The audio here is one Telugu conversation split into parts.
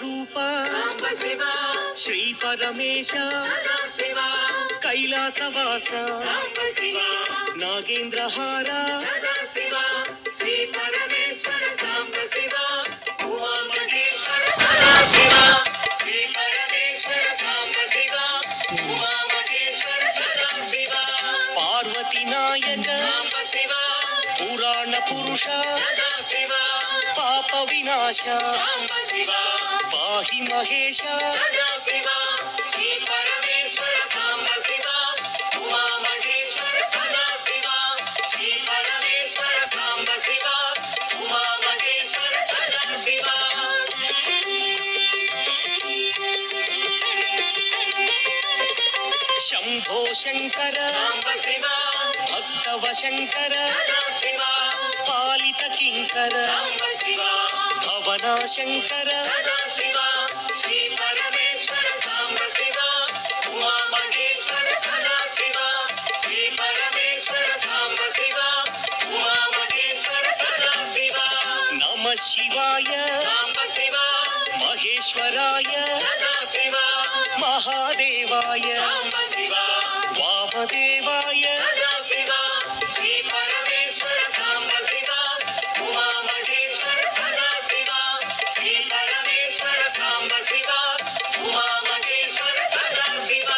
రూప శ్రీ పరమేశ కైలాసవాస నాగేంద్రహార శ్రీ పరమేశ్వర సాంబ శివ ఉమామహేశ్వర సదాశివ శ్రీ పరమేశ్వర సాంబ శివ ఉమామహేశ్వర సదాశివ పార్వతీ నాయక సాంబ శివ పురాణ పురుష సదాశివ పాప వినాశ సాంబ శివ పాహి మహేశ సదాశివ శ్రీ పరమేశ్వర సాంబ శివ ఉమామహేశ్వర సదాశివ శ్రీ పరమేశ్వర సాంబ శివ ఉమామహేశ్వర సదాశివ శంభో శంకర సాంబ శివ భక్తవ శంకర సదాశివ పాలిత కింకర సాంబ శివ భవన శంకర సదాశివ శ్రీ పరమేశ్వర సాంబ శివ ఉమామహేశ్వర సదాశివ శ్రీ పరమేశ్వర సాంబ శివ ఉమామహేశ్వర సదాశివ నమ శివాయ సాంబ శివ మహేశ్వరాయ సదాశివ మహాదేవాయ సాంబ శివ వామదేవాయ సదాశివ శ్రీ పరమేశ్వర సాంబ శివ ఉమామహేశ్వర సదాశివ శ్రీ పరమేశ్వర సాంబ శివ ఉమామహేశ్వర సదాశివ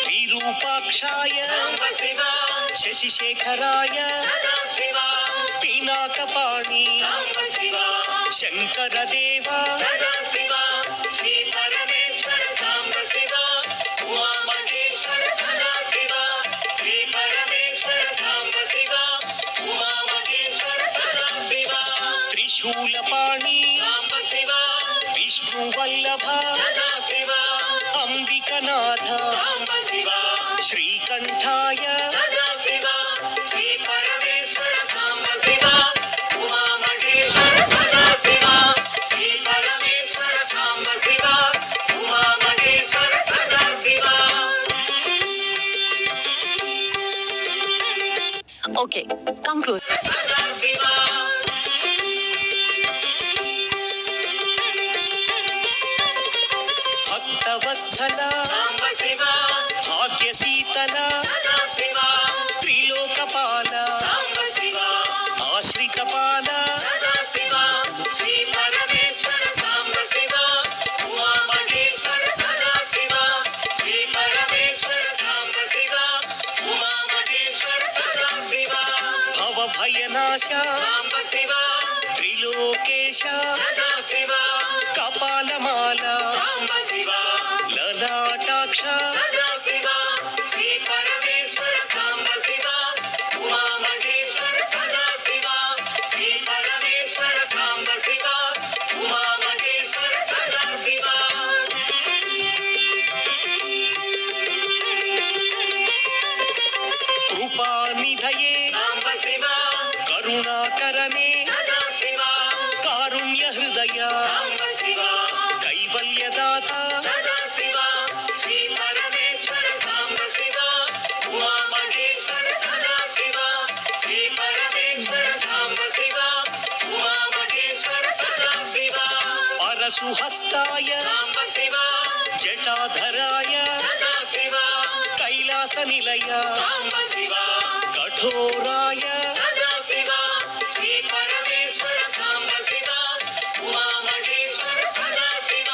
విరూపాక్షాయ సాంబ శివ శశిశేఖరాయ సదాశివ పినాకపాణి సాంబ శివ శంకర దేవ సదాశివ శ్రీ పరమేశ్వర సాంబ శివ ఉమామహేశ్వర సదాశివ శ్రీ పరమేశ్వర సాంబ శివ ఉమామహేశ్వర సదాశివ త్రిశూలపాణి సాంబ శివ విష్ణు వల్లభ సదాశివ అంబికనాథ సాంబ శివ శ్రీకంఠాయ సదాశివ శ్రీ పరమేశ్వర సాంబ శివ ఉమామహేశ్వర సదాశివ శ్రీ పరమేశ్వర సాంబ శివ ఉమామహేశ్వర సదాశివ ఓకే కంక్లూడ్ సదాశివ భక్తవత్సల సాంబ శివ భాగ్యశీతల సదాశివ త్రిలోకపాల సాంబ శివ ఆశ్రితపాల సదాశివ శ్రీ పరమేశ్వర సాంబ శివ ఉమామహేశ్వర సదాశివ శ్రీ పరమేశ్వర సాంబ శివ ఉమామహేశ్వర సదాశివ భవభయనాశ సాంబ శివ త్రిలోకేశ సదాశివ కపాలమాల సాంబ శివ లలాటాక్ష సదాశివ శ్రీ పరమేశ్వర సాంబ శివ ఉమామహేశ్వర సదాశివ శ్రీ పరమేశ్వర సాంబ శివ ఉమామహేశ్వర సదాశివ కృపానిధయే సాంబ శివ కరుణాకరనే సదాశివ కారుణ్య హృదయ సాంబ శివ కైవల్యదాత సదాశివ శ్రీ పరమేశ్వర సాంబ శివ ఉమామహేశ్వర సదాశివ శ్రీ పరమేశ్వర సాంబ శివ ఉమామహేశ్వర సదాశివ పరశుహస్తాయ సాంబ శివ జటాధరాయ సదాశివ కైలాస నిలయ సాంబ శివ కఠోరాయ సదాశివ శ్రీ పరమేశ్వర సాంబ శివ ఉమామహేశ్వర సదాశివ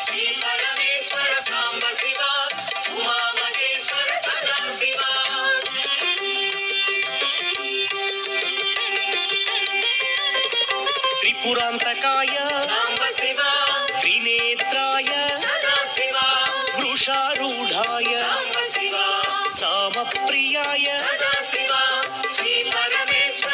శ్రీ పరమేశ్వర సాంబ శివ ఉమామహేశ్వర సదాశివ త్రిపురాంతకాయ సాంబ శివ త్రినేత్రాయ సదాశివ వృషారూఢాయ సాంబ శివ సామప్రియాయ సదాశివ శ్రీ పరమేశ్వర